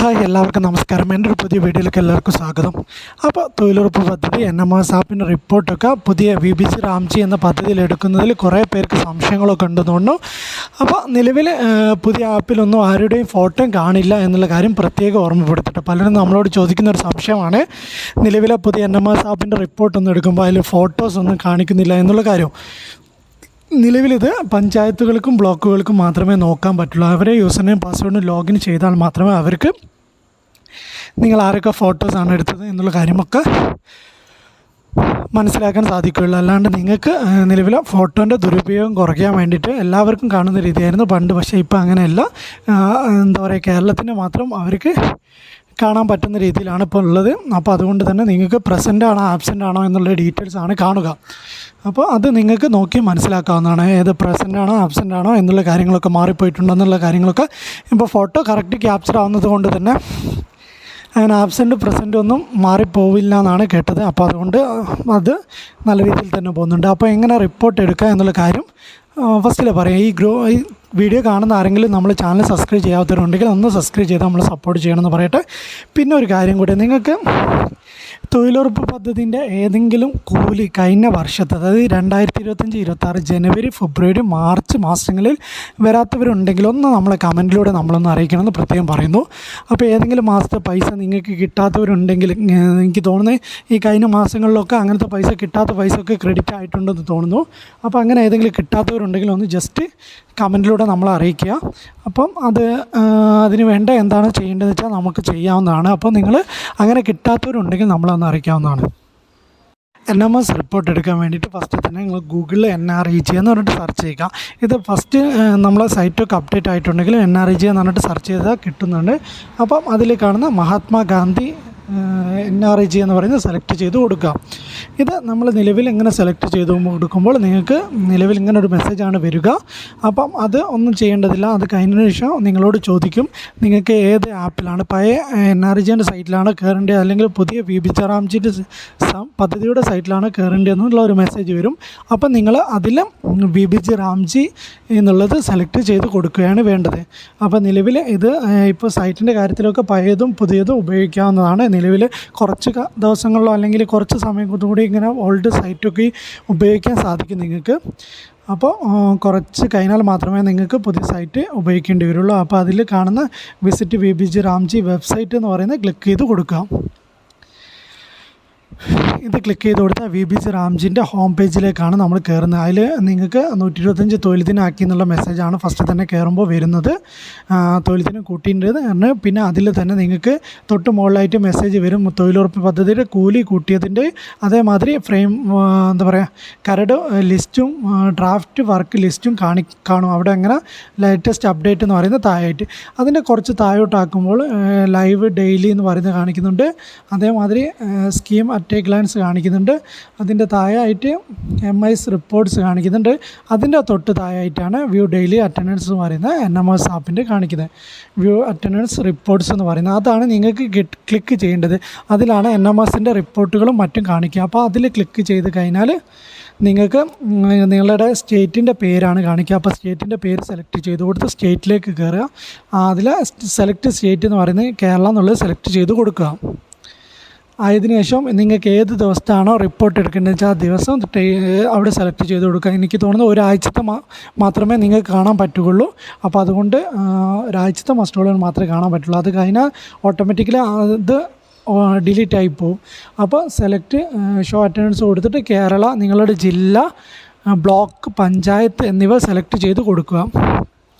Hi എല്ലാവർക്കും നമസ്കാരം. എൻ്റെ ഒരു പുതിയ വീഡിയോയിലേക്ക് എല്ലാവർക്കും സ്വാഗതം. അപ്പോൾ തൊഴിലുറപ്പ് പദ്ധതി NMS ആപ്പിൻ്റെ റിപ്പോർട്ടൊക്കെ പുതിയ VBC റാംജി എന്ന പദ്ധതിയിൽ എടുക്കുന്നതിൽ കുറേ പേർക്ക് സംശയങ്ങളൊക്കെ ഉണ്ടെന്ന് തോന്നുന്നു. അപ്പോൾ നിലവിൽ പുതിയ ആപ്പിലൊന്നും ആരുടെയും ഫോട്ടോയും കാണില്ല എന്നുള്ള കാര്യം പ്രത്യേകം ഓർമ്മപ്പെടുത്തിട്ട് പലരും നമ്മളോട് ചോദിക്കുന്ന ഒരു സംശയമാണ്. നിലവിലെ പുതിയ NMS ആപ്പിൻ്റെ റിപ്പോർട്ടൊന്നും എടുക്കുമ്പോൾ അതിൽ ഫോട്ടോസ് ഒന്നും കാണിക്കുന്നില്ല എന്നുള്ള കാര്യം. നിലവിലിത് പഞ്ചായത്തുകൾക്കും ബ്ലോക്കുകൾക്കും മാത്രമേ നോക്കാൻ പറ്റുള്ളൂ. അവരെ യൂസറിനെയും പാസ്വേഡിനും ലോഗിൻ ചെയ്താൽ മാത്രമേ അവർക്ക് നിങ്ങൾ ആരൊക്കെ ഫോട്ടോസാണ് എടുത്തത് എന്നുള്ള കാര്യമൊക്കെ മനസ്സിലാക്കാൻ സാധിക്കുകയുള്ളൂ. അല്ലാണ്ട് നിങ്ങൾക്ക് നിലവിലെ ഫോട്ടോൻ്റെ ദുരുപയോഗം കുറയ്ക്കാൻ വേണ്ടിയിട്ട് എല്ലാവർക്കും കാണുന്ന രീതിയായിരുന്നു പണ്ട്. പക്ഷേ ഇപ്പോൾ അങ്ങനെയല്ല. എന്താ പറയുക, കേരളത്തിന് മാത്രം അവർക്ക് കാണാൻ പറ്റുന്ന രീതിയിലാണ് ഇപ്പോൾ ഉള്ളത്. അപ്പോൾ അതുകൊണ്ട് തന്നെ നിങ്ങൾക്ക് പ്രസൻ്റ് ആണോ ആബ്സെൻ്റ് ആണോ എന്നുള്ള ഡീറ്റെയിൽസ് ആണ് കാണുക. അപ്പോൾ അത് നിങ്ങൾക്ക് നോക്കി മനസ്സിലാക്കാവുന്നതാണ്. ഏത് പ്രസൻ്റ് ആണോ ആബ്സെൻ്റ് ആണോ എന്നുള്ള കാര്യങ്ങളൊക്കെ മാറിപ്പോയിട്ടുണ്ടോ എന്നുള്ള കാര്യങ്ങളൊക്കെ. ഇപ്പോൾ ഫോട്ടോ കറക്റ്റ് ക്യാപ്ചർ ആവുന്നത് കൊണ്ട് തന്നെ അങ്ങനെ ആബ്സെൻറ്റ് പ്രസൻറ്റ് ഒന്നും മാറിപ്പോവില്ല എന്നാണ് കേട്ടത്. അപ്പോൾ അതുകൊണ്ട് അത് നല്ല രീതിയിൽ തന്നെ പോകുന്നുണ്ട്. അപ്പോൾ എങ്ങനെ റിപ്പോർട്ട് എടുക്കുക എന്നുള്ള കാര്യം ഫസ്റ്റിൽ പറയാം. ഈ വീഡിയോ കാണുന്ന ആരെങ്കിലും നമ്മൾ ചാനൽ സബ്സ്ക്രൈബ് ചെയ്യാത്തവരുണ്ടെങ്കിൽ ഒന്ന് സബ്സ്ക്രൈബ് ചെയ്ത് നമ്മൾ സപ്പോർട്ട് ചെയ്യണമെന്ന് പറയട്ടെ. പിന്നെ ഒരു കാര്യം കൂടി, നിങ്ങൾക്ക് തൊഴിലുറപ്പ് പദ്ധതിൻ്റെ ഏതെങ്കിലും കൂലി കഴിഞ്ഞ വർഷത്തെ, അതായത് 2025-26 ജനുവരി ഫെബ്രുവരി മാർച്ച് മാസങ്ങളിൽ വരാത്തവരുണ്ടെങ്കിൽ ഒന്ന് നമ്മളെ കമൻറ്റിലൂടെ നമ്മളൊന്ന് അറിയിക്കണമെന്ന് പ്രത്യേകം പറയുന്നു. അപ്പോൾ ഏതെങ്കിലും മാസത്തെ പൈസ നിങ്ങൾക്ക് കിട്ടാത്തവരുണ്ടെങ്കിൽ, എനിക്ക് തോന്നുന്നത് ഈ കഴിഞ്ഞ മാസങ്ങളിലൊക്കെ അങ്ങനത്തെ പൈസ കിട്ടാത്ത പൈസ ഒക്കെ ക്രെഡിറ്റ് ആയിട്ടുണ്ടെന്ന് തോന്നുന്നു. അപ്പോൾ അങ്ങനെ ഏതെങ്കിലും കിട്ടാത്തവരുണ്ടെങ്കിൽ ഒന്ന് ജസ്റ്റ് കമൻറ്റിലൂടെ നമ്മളെ അറിയിക്കുക. അപ്പം അതിന് വേണ്ട എന്താണ് ചെയ്യേണ്ടതെന്ന് വെച്ചാൽ നമുക്ക് ചെയ്യാവുന്നതാണ്. അപ്പോൾ നിങ്ങൾ അങ്ങനെ കിട്ടാത്തവരുണ്ടെങ്കിൽ നമ്മളൊന്ന് അറിയിക്കാവുന്നതാണ്. NMS റിപ്പോർട്ട് എടുക്കാൻ വേണ്ടിയിട്ട് ഫസ്റ്റ് തന്നെ നിങ്ങൾ ഗൂഗിളിൽ NREG എന്ന് പറഞ്ഞിട്ട് സെർച്ച് ചെയ്യുക. ഇത് ഫസ്റ്റ് നമ്മളെ സൈറ്റൊക്കെ അപ്ഡേറ്റ് ആയിട്ടുണ്ടെങ്കിൽ NREG എന്ന് പറഞ്ഞിട്ട് സെർച്ച് ചെയ്താൽ കിട്ടുന്നുണ്ട്. അപ്പം അതിൽ കാണുന്ന മഹാത്മാഗാന്ധി NREG എന്ന് പറയുന്നത് സെലക്ട് ചെയ്ത് കൊടുക്കുക. ഇത് നമ്മൾ നിലവിൽ ഇങ്ങനെ സെലക്ട് ചെയ്ത് കൊടുക്കുമ്പോൾ നിങ്ങൾക്ക് നിലവിൽ ഇങ്ങനെ ഒരു മെസ്സേജാണ് വരിക. അപ്പം അത് ഒന്നും ചെയ്യേണ്ടതില്ല. അത് കഴിഞ്ഞതിന് ശേഷം നിങ്ങളോട് ചോദിക്കും നിങ്ങൾക്ക് ഏത് ആപ്പിലാണ്, പഴയ NREGൻ്റെ സൈറ്റിലാണ് കയറേണ്ടത് അല്ലെങ്കിൽ പുതിയ VBC റാംജിൻ്റെ പദ്ധതിയുടെ സൈറ്റിലാണ് കയറേണ്ടതെന്നുള്ള ഒരു മെസ്സേജ് വരും. അപ്പം നിങ്ങൾ അതിൽ VBC റാംജി എന്നുള്ളത് സെലക്ട് ചെയ്ത് കൊടുക്കുകയാണ് വേണ്ടത്. അപ്പോൾ നിലവിൽ ഇത് ഇപ്പോൾ സൈറ്റിൻ്റെ കാര്യത്തിലൊക്കെ പഴയതും പുതിയതും ഉപയോഗിക്കാവുന്നതാണ്. നിലവിൽ കുറച്ച് ദിവസങ്ങളിലോ അല്ലെങ്കിൽ കുറച്ച് സമയം കൂടി ഇങ്ങനെ ഓൾഡ് സൈറ്റൊക്കെ ഉപയോഗിക്കാൻ സാധിക്കും നിങ്ങൾക്ക്. അപ്പോൾ കുറച്ച് കഴിഞ്ഞാൽ മാത്രമേ നിങ്ങൾക്ക് പുതിയ സൈറ്റ് ഉപയോഗിക്കേണ്ടി വരുള്ളൂ. അപ്പോൾ അതിൽ കാണുന്ന വിസിറ്റ് VBC റാംജി വെബ്സൈറ്റ് എന്ന് പറയുന്നത് ക്ലിക്ക് ചെയ്ത് കൊടുക്കാം. ഇത് ക്ലിക്ക് ചെയ്ത് കൊടുത്താൽ VBC റാംജിൻ്റെ ഹോം പേജിലേക്കാണ് നമ്മൾ കയറുന്നത്. അതിൽ നിങ്ങൾക്ക് 125 തൊഴിൽ ദിനാക്കി എന്നുള്ള മെസ്സേജാണ് ഫസ്റ്റ് തന്നെ കയറുമ്പോൾ വരുന്നത്. തൊഴിൽ ദിനം കൂട്ടിയിട്ടുണ്ട്. പിന്നെ അതിൽ തന്നെ നിങ്ങൾക്ക് തൊട്ട് മുകളിലായിട്ട് മെസ്സേജ് വരും തൊഴിലുറപ്പ് പദ്ധതിയുടെ കൂലി കൂട്ടിയതിൻ്റെ. അതേമാതിരി എന്താ പറയുക, കരട് ലിസ്റ്റും ഡ്രാഫ്റ്റ് വർക്ക് ലിസ്റ്റും കാണും. അവിടെ അങ്ങനെ ലേറ്റസ്റ്റ് അപ്ഡേറ്റ് എന്ന് പറയുന്നത് താഴായിട്ട്, അതിൻ്റെ കുറച്ച് താഴോട്ടാക്കുമ്പോൾ ലൈവ് ഡെയിലി എന്ന് പറയുന്നത് കാണിക്കുന്നുണ്ട്. അതേമാതിരി സ്കീം അറ്റ് എ ഗ്ലാൻസ് കാണിക്കുന്നുണ്ട്. അതിൻ്റെ താഴെയായിട്ട് MIS റിപ്പോർട്ട്സ് കാണിക്കുന്നുണ്ട്. അതിൻ്റെ തൊട്ട് താഴെയായിട്ടാണ് വ്യൂ ഡെയിലി അറ്റൻഡൻസ് എന്ന് പറയുന്നത് NMS ആപ്പിൻ്റെ കാണിക്കുന്നത്. വ്യൂ അറ്റൻഡൻസ് റിപ്പോർട്ട്സ് എന്ന് പറയുന്നത് അതാണ് നിങ്ങൾക്ക് ക്ലിക്ക് ചെയ്യേണ്ടത്. അതിലാണ് NMSൻ്റെ റിപ്പോർട്ടുകളും മറ്റും കാണിക്കുക. അപ്പോൾ അതിൽ ക്ലിക്ക് ചെയ്ത് കഴിഞ്ഞാൽ നിങ്ങൾക്ക് നിങ്ങളുടെ സ്റ്റേറ്റിൻ്റെ പേരാണ് കാണിക്കുക. അപ്പോൾ സ്റ്റേറ്റിൻ്റെ പേര് സെലക്ട് ചെയ്ത് കൊടുത്ത് സ്റ്റേറ്റിലേക്ക് കയറുക. അതിൽ സെലക്ട് സ്റ്റേറ്റ് എന്ന് പറയുന്നത് കേരള എന്നുള്ളത് സെലക്ട് ചെയ്ത് കൊടുക്കുക. അതിന് ശേഷം നിങ്ങൾക്ക് ഏത് ദിവസത്താണോ റിപ്പോർട്ട് എടുക്കേണ്ടത് വെച്ചാൽ ആ ദിവസം അവിടെ സെലക്ട് ചെയ്ത് കൊടുക്കുക. എനിക്ക് തോന്നുന്നത് ഒരാഴ്ചത്തെ മാത്രമേ നിങ്ങൾക്ക് കാണാൻ പറ്റുകയുള്ളൂ. അപ്പോൾ അതുകൊണ്ട് ഒരാഴ്ചത്തെ മസ്റ്റുകൾ മാത്രമേ കാണാൻ പറ്റുള്ളൂ. അത് കഴിഞ്ഞാൽ ഓട്ടോമാറ്റിക്കലി അത് ഡിലീറ്റ് ആയി പോകും. അപ്പോൾ സെലക്ട് ഷോ അറ്റൻഡൻസ് കൊടുത്തിട്ട് കേരള, നിങ്ങളുടെ ജില്ല, ബ്ലോക്ക്, പഞ്ചായത്ത് എന്നിവ സെലക്ട് ചെയ്ത് കൊടുക്കുക.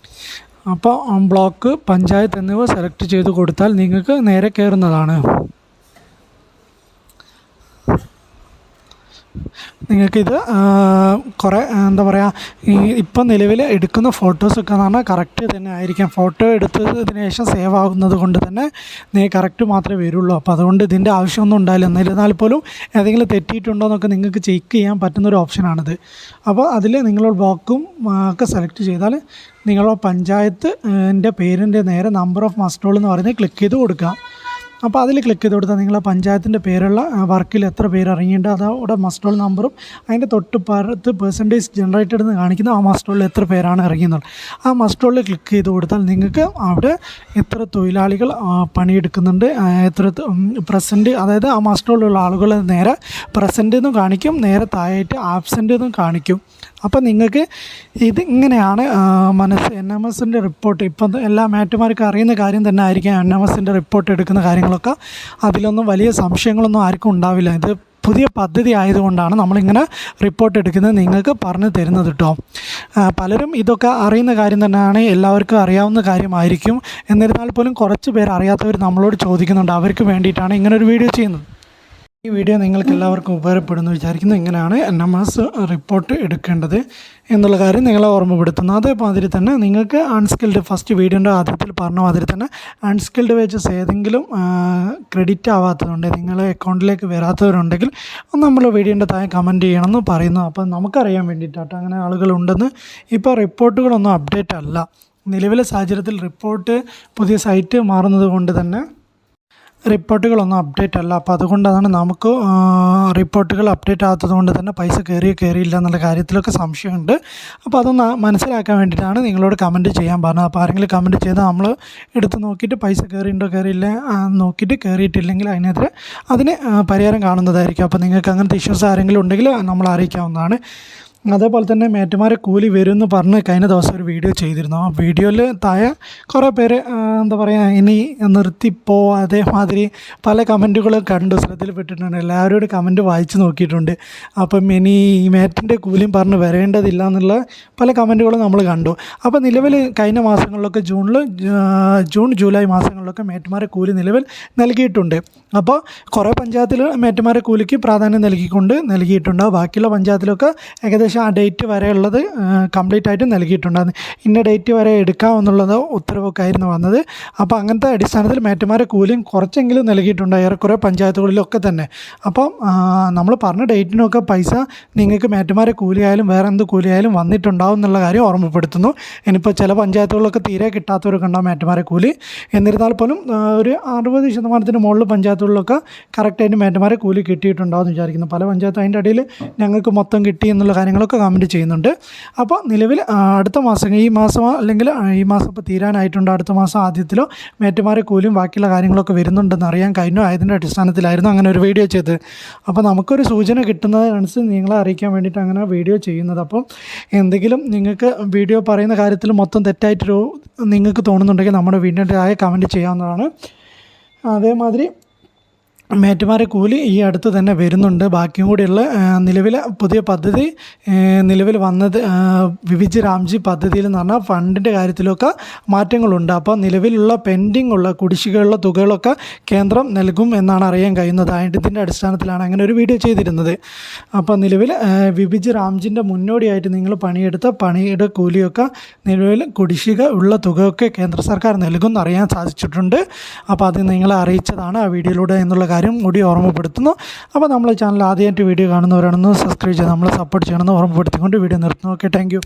അപ്പോൾ ബ്ലോക്ക്, പഞ്ചായത്ത് എന്നിവ സെലക്ട് ചെയ്ത് കൊടുത്താൽ നിങ്ങൾക്ക് നേരെ കയറുന്നതാണ്. നിങ്ങൾക്കിത് കുറേ എന്താ പറയുക, ഇപ്പം നിലവിൽ എടുക്കുന്ന ഫോട്ടോസൊക്കെ എന്ന് പറഞ്ഞാൽ കറക്റ്റ് തന്നെ ആയിരിക്കാം. ഫോട്ടോ എടുത്തതിന് ശേഷം സേവ് ആകുന്നത് കൊണ്ട് തന്നെ കറക്റ്റ് മാത്രമേ വരുള്ളൂ. അപ്പോൾ അതുകൊണ്ട് ഇതിൻ്റെ ആവശ്യമൊന്നും ഉണ്ടാവില്ല. എന്നിരുന്നാൽ പോലും ഏതെങ്കിലും തെറ്റിയിട്ടുണ്ടോ എന്നൊക്കെ നിങ്ങൾക്ക് ചെക്ക് ചെയ്യാൻ പറ്റുന്നൊരു ഓപ്ഷനാണിത്. അപ്പോൾ അതിൽ നിങ്ങളുടെ ബ്ലോക്കും ഒക്കെ സെലക്ട് ചെയ്താൽ നിങ്ങളുടെ പഞ്ചായത്തിൻ്റെ പേരിൻ്റെ നേരെ നമ്പർ ഓഫ് മസ്റ്റോൾ എന്ന് പറയുന്നത് ക്ലിക്ക് ചെയ്ത് കൊടുക്കുക. അപ്പോൾ അതിൽ ക്ലിക്ക് ചെയ്ത് കൊടുത്താൽ നിങ്ങളെ പഞ്ചായത്തിൻ്റെ പേരുള്ള വർക്കിൽ എത്ര പേര് ഇറങ്ങിയിട്ടുണ്ട് അതവിടെ മസ്റ്റ് റോൾ നമ്പറും അതിൻ്റെ തൊട്ട് പുറത്ത് പെർസെൻറ്റേജ് ജനറേറ്റഡ് എന്ന് കാണിക്കുന്ന ആ മസ്റ്റ് റോളിൽ എത്ര പേരാണ് ഇറങ്ങിയെന്നുള്ളത്. ആ മസ്റ്റ് റോളിൽ ക്ലിക്ക് ചെയ്ത് കൊടുത്താൽ നിങ്ങൾക്ക് അവിടെ എത്ര തൊഴിലാളികൾ പണിയെടുക്കുന്നുണ്ട്, എത്ര പ്രസൻറ്റ്, അതായത് ആ മസ്റ്റ് റോളിലുള്ള ആളുകൾ നേരെ പ്രസൻറ്റ് എന്നും കാണിക്കും, നേരെ താഴെയായിട്ട് ആബ്സെൻ്റ് എന്നും കാണിക്കും. അപ്പോൾ നിങ്ങൾക്ക് ഇത് ഇങ്ങനെയാണ് NMSൻ്റെ റിപ്പോർട്ട്. ഇപ്പം എല്ലാ മാറ്റുമാർക്കും അറിയുന്ന കാര്യം തന്നെ ആയിരിക്കും NMSൻ്റെ റിപ്പോർട്ട് എടുക്കുന്ന കാര്യങ്ങളൊക്കെ. അതിലൊന്നും വലിയ സംശയങ്ങളൊന്നും ആർക്കും ഉണ്ടാവില്ല. ഇത് പുതിയ പദ്ധതി ആയതുകൊണ്ടാണ് നമ്മളിങ്ങനെ റിപ്പോർട്ട് എടുക്കുന്നത് നിങ്ങൾക്ക് പറഞ്ഞു തരുന്നത് കേട്ടോ. പലരും ഇതൊക്കെ അറിയുന്ന കാര്യം തന്നെയാണ്, എല്ലാവർക്കും അറിയാവുന്ന കാര്യമായിരിക്കും. എന്നിരുന്നാൽ പോലും കുറച്ച് പേര് അറിയാത്തവർ നമ്മളോട് ചോദിക്കുന്നുണ്ട്. അവർക്ക് വേണ്ടിയിട്ടാണ് ഇങ്ങനൊരു വീഡിയോ ചെയ്യുന്നത്. ഈ വീഡിയോ നിങ്ങൾക്ക് എല്ലാവർക്കും ഉപകാരപ്പെടുന്നു വിചാരിക്കുന്നു. ഇങ്ങനെയാണ് NMS റിപ്പോർട്ട് എടുക്കേണ്ടത് എന്നുള്ള കാര്യം നിങ്ങളെ ഓർമ്മപ്പെടുത്തുന്നു. അതേമാതിരി തന്നെ നിങ്ങൾക്ക് അൺസ്കിൽഡ്, ഫസ്റ്റ് വീഡിയോൻ്റെ ആദ്യത്തിൽ പറഞ്ഞ മാതിരി തന്നെ അൺസ്കിൽഡ് വേജസ് ഏതെങ്കിലും ക്രെഡിറ്റ് ആവാത്തതുണ്ട്, നിങ്ങളെ അക്കൗണ്ടിലേക്ക് വരാത്തവരുണ്ടെങ്കിൽ നമ്മൾ വീഡിയോൻ്റെ താഴെ കമൻറ്റ് ചെയ്യണമെന്ന് പറയുന്നു. അപ്പം നമുക്കറിയാൻ വേണ്ടിയിട്ടാട്ടോ അങ്ങനെ ആളുകളുണ്ടെന്ന്. ഇപ്പോൾ റിപ്പോർട്ടുകളൊന്നും അപ്ഡേറ്റ് അല്ല. നിലവിലെ സാഹചര്യത്തിൽ റിപ്പോർട്ട് പുതിയ സൈറ്റ് മാറുന്നത് കൊണ്ട് തന്നെ റിപ്പോർട്ടുകളൊന്നും അപ്ഡേറ്റ് അല്ല. അപ്പോൾ അതുകൊണ്ടാണ് നമുക്ക് റിപ്പോർട്ടുകൾ അപ്ഡേറ്റ് ആകാത്തത് കൊണ്ട് തന്നെ പൈസ കയറിയില്ല എന്നുള്ള കാര്യത്തിലൊക്കെ സംശയമുണ്ട്. അപ്പോൾ അതൊന്ന് മനസ്സിലാക്കാൻ വേണ്ടിയിട്ടാണ് നിങ്ങളോട് കമൻറ്റ് ചെയ്യാൻ പറഞ്ഞത്. അപ്പോൾ ആരെങ്കിലും കമൻറ്റ് ചെയ്താൽ നമ്മൾ എടുത്ത് നോക്കിയിട്ട് പൈസ കയറിയിട്ടുണ്ടോ കയറിയില്ല നോക്കിയിട്ട് കയറിയിട്ടില്ലെങ്കിൽ അതിന് പരിഹാരം കാണുന്നതായിരിക്കും. അപ്പോൾ നിങ്ങൾക്ക് അങ്ങനത്തെ ഇഷ്യൂസ് ആരെങ്കിലും ഉണ്ടെങ്കിൽ നമ്മൾ അറിയിക്കാവുന്നതാണ്. അതേപോലെ തന്നെ മേറ്റുമാരെ കൂലി വരുമെന്ന് പറഞ്ഞ് കഴിഞ്ഞ ദിവസം ഒരു വീഡിയോ ചെയ്തിരുന്നു. ആ വീഡിയോയിൽ താഴെ കുറേ പേര് എന്താ പറയുക, ഇനി നിർത്തിപ്പോ അതേമാതിരി പല കമൻറ്റുകളും കണ്ടു, ശ്രദ്ധയിൽപ്പെട്ടിട്ടുണ്ട്. എല്ലാവരോടും കമൻറ്റ് വായിച്ച് നോക്കിയിട്ടുണ്ട്. അപ്പം ഇനി ഈ മേറ്റിൻ്റെ കൂലിയും പറഞ്ഞ് വരേണ്ടതില്ല എന്നുള്ള പല കമൻറ്റുകളും നമ്മൾ കണ്ടു. അപ്പോൾ നിലവിൽ കഴിഞ്ഞ മാസങ്ങളിലൊക്കെ ജൂൺ ജൂലൈ മാസങ്ങളിലൊക്കെ മേറ്റുമാരെ കൂലി നിലവിൽ നൽകിയിട്ടുണ്ട്. അപ്പോൾ കുറേ പഞ്ചായത്തിൽ മേറ്റുമാരെ കൂലിക്ക് പ്രാധാന്യം നൽകിയിട്ടുണ്ട്. ബാക്കിയുള്ള പഞ്ചായത്തിലൊക്കെ ഏകദേശം ആ ഡേറ്റ് വരെ ഉള്ളത് കംപ്ലീറ്റ് ആയിട്ട് നൽകിയിട്ടുണ്ടായിരുന്നു. ഇന്ന ഡേറ്റ് വരെ എടുക്കാമെന്നുള്ളത് ഉത്തരവൊക്കെ ആയിരുന്നു വന്നത്. അപ്പോൾ അങ്ങനത്തെ അടിസ്ഥാനത്തിൽ മേറ്റുമാരെ കൂലിയും കുറച്ചെങ്കിലും നൽകിയിട്ടുണ്ട് ഏറെക്കുറെ പഞ്ചായത്തുകളിലൊക്കെ തന്നെ. അപ്പം നമ്മൾ പറഞ്ഞ ഡേറ്റിനൊക്കെ പൈസ നിങ്ങൾക്ക് മേറ്റുമാരെ കൂലിയായാലും വേറെ എന്ത് കൂലിയായാലും വന്നിട്ടുണ്ടാവും എന്നുള്ള കാര്യം ഓർമ്മപ്പെടുത്തുന്നു. ഇനിയിപ്പോൾ ചില പഞ്ചായത്തുകളിലൊക്കെ തീരെ കിട്ടാത്തവരൊക്കെ ഉണ്ടാവും മേറ്റുമാരെ കൂലി. എന്നിരുന്നാൽ പോലും ഒരു 60% മുകളിൽ പഞ്ചായത്തുകളിലൊക്കെ കറക്റ്റായിട്ട് മേറ്റുമാരെ കൂലി കിട്ടിയിട്ടുണ്ടാവും എന്ന് വിചാരിക്കുന്നു. പല പഞ്ചായത്തും അതിൻ്റെ ഇടയിൽ ഞങ്ങൾക്ക് മൊത്തം കിട്ടി എന്നുള്ള കാര്യങ്ങളൊക്കെ കമൻറ്റ് ചെയ്യുന്നുണ്ട്. അപ്പോൾ നിലവിൽ അടുത്ത മാസം, ഈ മാസം അല്ലെങ്കിൽ ഈ മാസം ഇപ്പോൾ തീരാനായിട്ടുണ്ട്, അടുത്ത മാസം ആദ്യത്തിലോ മേറ്റുമാരെ കൂലിയും ബാക്കിയുള്ള കാര്യങ്ങളൊക്കെ വരുന്നുണ്ടെന്ന് അറിയാൻ കഴിഞ്ഞു. അതിൻ്റെ അടിസ്ഥാനത്തിലായിരുന്നു അങ്ങനെ ഒരു വീഡിയോ ചെയ്തത്. അപ്പോൾ നമുക്കൊരു സൂചന കിട്ടുന്നതനുസരിച്ച് നിങ്ങളെ അറിയിക്കാൻ വേണ്ടിയിട്ട് അങ്ങനെ വീഡിയോ ചെയ്യുന്നത്. അപ്പം എന്തെങ്കിലും നിങ്ങൾക്ക് വീഡിയോ പറയുന്ന കാര്യത്തിൽ മൊത്തം തെറ്റായിട്ടൊരു നിങ്ങൾക്ക് തോന്നുന്നുണ്ടെങ്കിൽ നമ്മുടെ വീഡിയോൻ്റെ ആയ കമൻറ്റ് ചെയ്യാവുന്നതാണ്. അതേമാതിരി മേറ്റുമാരെ കൂലി ഈ അടുത്ത് തന്നെ വരുന്നുണ്ട്. ബാക്കിയും കൂടിയുള്ള നിലവിലെ പുതിയ പദ്ധതി നിലവിൽ വന്നത് വിവിജ് രാംജി പദ്ധതിയിൽ എന്ന് പറഞ്ഞാൽ ഫണ്ടിൻ്റെ കാര്യത്തിലൊക്കെ മാറ്റങ്ങളുണ്ട്. അപ്പോൾ നിലവിലുള്ള പെൻഡിങ് ഉള്ള കുടിശ്ശികയുള്ള തുകകളൊക്കെ കേന്ദ്രം നൽകും എന്നാണ് അറിയാൻ കഴിയുന്നത്. ഇതിൻ്റെ അടിസ്ഥാനത്തിലാണ് അങ്ങനെ ഒരു വീഡിയോ ചെയ്തിരുന്നത്. അപ്പോൾ നിലവിൽ വിവിജ് രാംജിൻ്റെ മുന്നോടിയായിട്ട് നിങ്ങൾ പണിയെടുത്ത പണിയുടെ കൂലിയൊക്കെ നിലവിൽ കുടിശ്ശിക ഉള്ള തുകയൊക്കെ കേന്ദ്ര സർക്കാർ നൽകും എന്നറിയാൻ സാധിച്ചിട്ടുണ്ട്. അപ്പോൾ അത് നിങ്ങളെ അറിയിച്ചതാണ് ആ വീഡിയോയിലൂടെ എന്നുള്ള കാര്യം കൂടി ഓർമ്മപ്പെടുത്തുന്നു. അപ്പോൾ നമ്മളെ ചാനൽ ആദ്യമായിട്ട് വീഡിയോ കാണുന്നവരാണെന്ന് സബ്സ്ക്രൈബ് ചെയ്ത് നമ്മളെ സപ്പോർട്ട് ചെയ്യണമെന്ന് ഓർമ്മപ്പെടുത്തിക്കൊണ്ട് വീഡിയോ നിർത്തുന്നു. Okay, thank you.